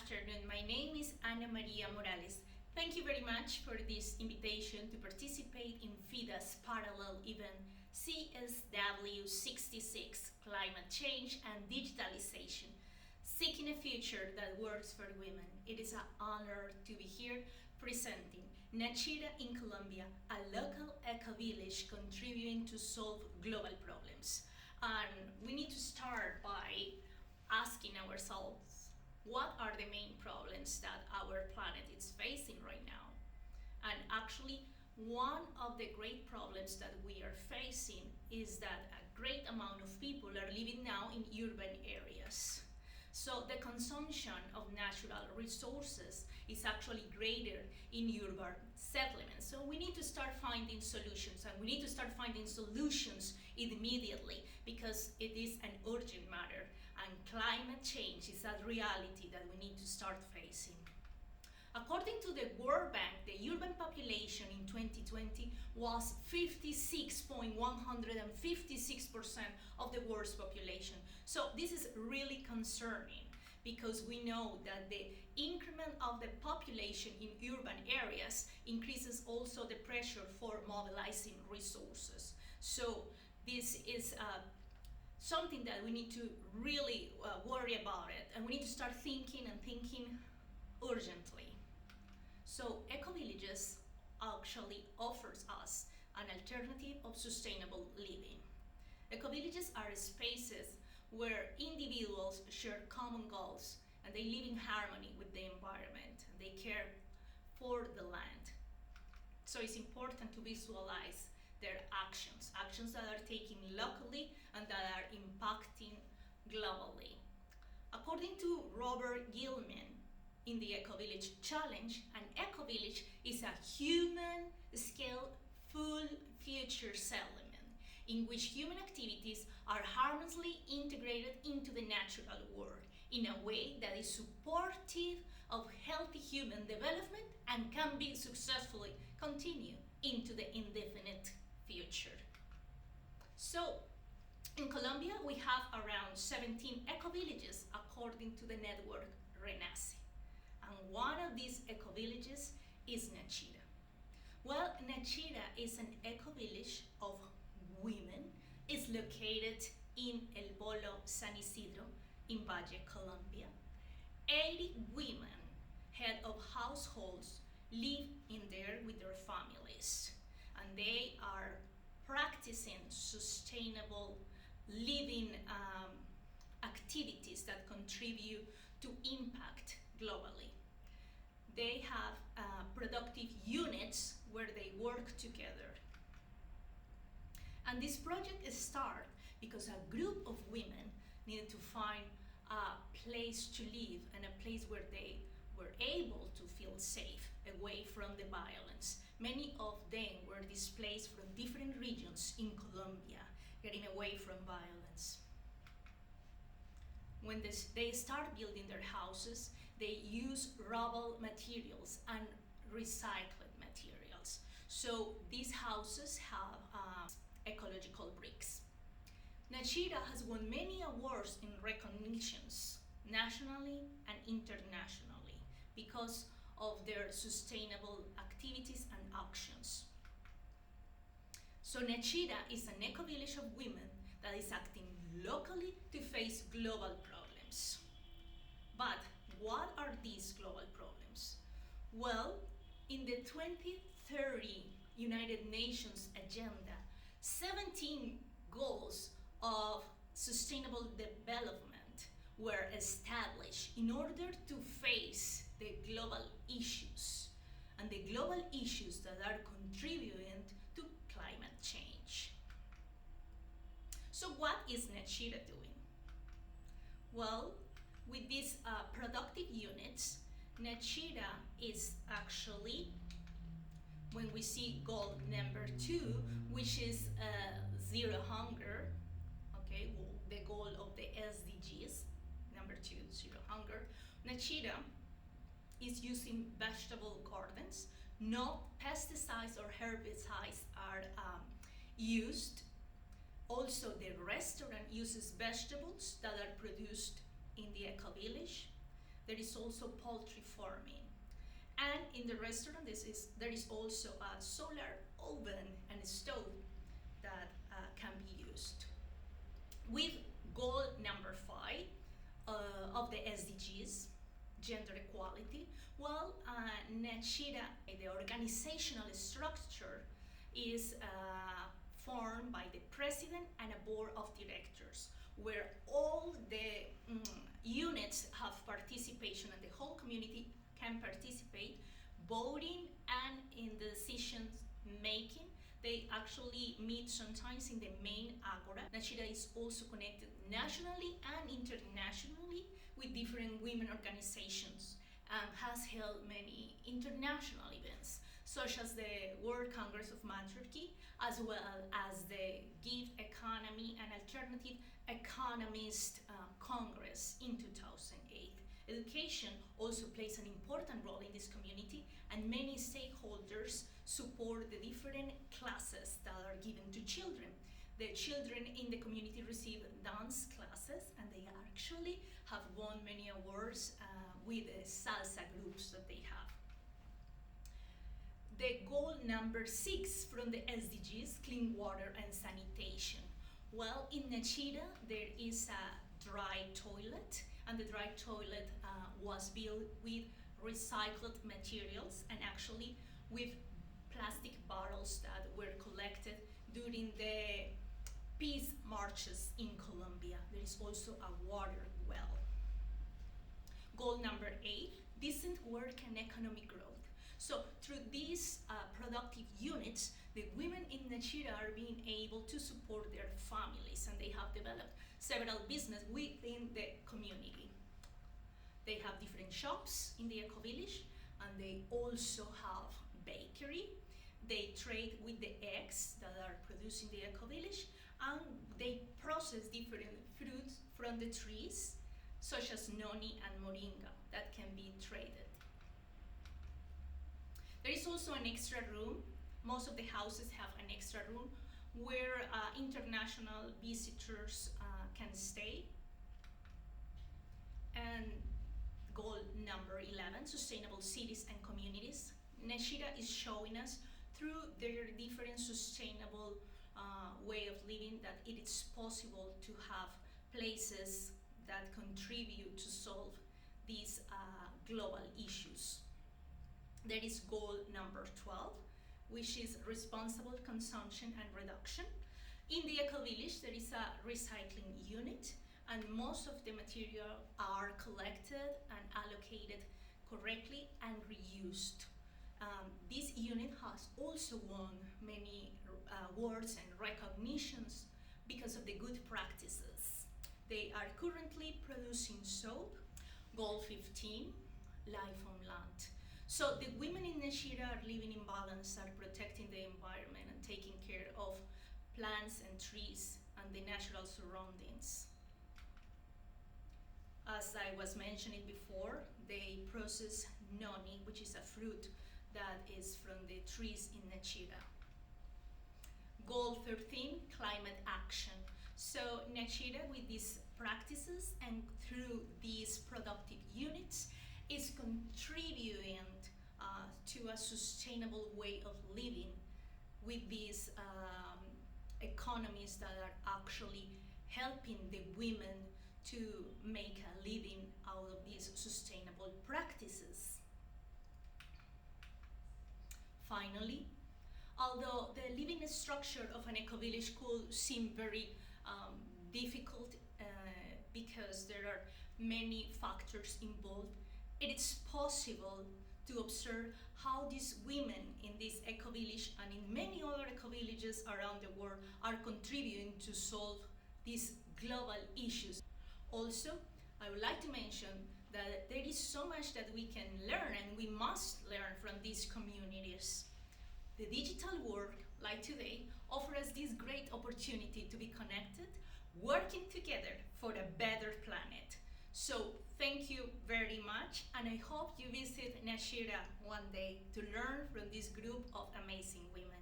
afternoon. My name is Ana Maria Morales. Thank you very much for this invitation to participate in FIDA's parallel event CSW 66 Climate Change and Digitalization, Seeking a Future that Works for Women. It is an honor to be here presenting Nashira in Colombia, a local eco-village contributing to solve global problems. And we need to start by asking ourselves, what are the main problems that our planet is facing right now? And actually, one of the great problems that we are facing is that a great amount of people are living now in urban areas. So the consumption of natural resources is actually greater in urban settlements. So we need to start finding solutions, and we need to start finding solutions immediately because it is an urgent matter, and climate change is a reality that we need to start facing. According to the World Bank, the urban population in 2020 was 56.156% of the world's population. So this is really concerning because we know that the increment of the population in urban areas increases also the pressure for mobilizing resources. So this is something that we need to really worry about it, and we need to start thinking urgently. So eco-villages actually offers us an alternative of sustainable living. Eco-villages are spaces where individuals share common goals and they live in harmony with the environment and they care for the land. So it's important to visualize their actions that are taken locally and that are impacting globally. According to Robert Gilman, in the Ecovillage Challenge, an ecovillage is a human-scale full future settlement in which human activities are harmoniously integrated into the natural world in a way that is supportive of healthy human development and can be successfully continued into the indefinite future. So, in Colombia, we have around 17 eco-villages according to the network RENACE. And one of these eco-villages is Nashira. Well, Nashira is an eco-village of women. It's located in El Bolo, San Isidro, in Valle, Colombia. 80 women, head of households, live in there with their families. And they are practicing sustainable living activities that contribute to impact globally. They have productive units where they work together. And this project started because a group of women needed to find a place to live and a place where they were able to feel safe, away from the violence. Many of them were displaced from different regions in Colombia, getting away from violence. When they start building their houses, they use rubble materials and recycled materials. So these houses have ecological bricks. Nashira has won many awards and recognitions, nationally and internationally, because of their sustainable activities and actions. So Nashira is an eco-village of women that is acting locally to face global problems. But what are these global problems? Well, in the 2030 United Nations Agenda, 17 goals of sustainable development were established in order to face the global issues and the global issues that are contributing to climate change. So what is Nashira doing? Well, with these productive units, Nashira is actually, when we see goal number 2, which is zero hunger, okay, well, the goal of the SDGs, number 2, zero hunger, Nashira is using vegetable gardens. No pesticides or herbicides are used. Also, the restaurant uses vegetables that are produced in the eco-village. There is also poultry farming. And in the restaurant, there is also a solar oven and a stove that can be used. With goal number 5 of the SDGs, gender equality, well, Nashira, the organizational structure is formed by the president and a board of directors, where all the units have participation and the whole community can participate, voting and in the decisions making. They actually meet sometimes in the main agora. Nashira is also connected nationally and internationally with different women organizations and has held many international events, such as the World Congress of Matriarchy, as well as the Gig Economy and Alternative Economist Congress in 2008. Education also plays an important role in this community, and many stakeholders support the different classes that are given to children. The children in the community receive dance classes, and they actually have won many awards with the salsa groups that they have. The goal number 6 from the SDGs, clean water and sanitation. Well, in Nashira, there is a dry toilet, and the dry toilet was built with recycled materials and actually with plastic bottles that were collected during the peace marches in Colombia. There is also a water well. Goal number 8, decent work and economic growth. So through these productive units, the women in Nashira are being able to support their families, and they have developed several businesses within the community. They have different shops in the ecovillage, and they also have bakery. They trade with the eggs that are produced in the ecovillage, and they process different fruits from the trees, such as noni and moringa, that can be traded. There is also an extra room. Most of the houses have an extra room where international visitors can stay. And goal number 11, sustainable cities and communities. Nashira is showing us through their different sustainable way of living that it is possible to have places that contribute to solve these global issues. There is goal number 12, which is responsible consumption and reduction. In the ecovillage, there is a recycling unit, and most of the material are collected and allocated correctly and reused. This unit has also won many awards and recognitions because of the good practices. They are currently producing soap. Goal 15, life on land. So the women in Nashira are living in balance, are protecting the environment and taking care of plants and trees and the natural surroundings. As I was mentioning before, they process noni, which is a fruit that is from the trees in Nashira. Goal 13, climate action. So Nashira, with these practices and through these productive units, is contributing to a sustainable way of living with these economies that are actually helping the women to make a living out of these sustainable practices. Finally, although the living structure of an ecovillage could seem very difficult because there are many factors involved, it is possible to observe how these women in this ecovillage and in many other ecovillages around the world are contributing to solve these global issues. Also, I would like to mention that there is so much that we can learn and we must learn from these communities. The digital world, like today, offers us this great opportunity to be connected, working together for a better planet. So thank you very much, and I hope you visit Nashira one day to learn from this group of amazing women.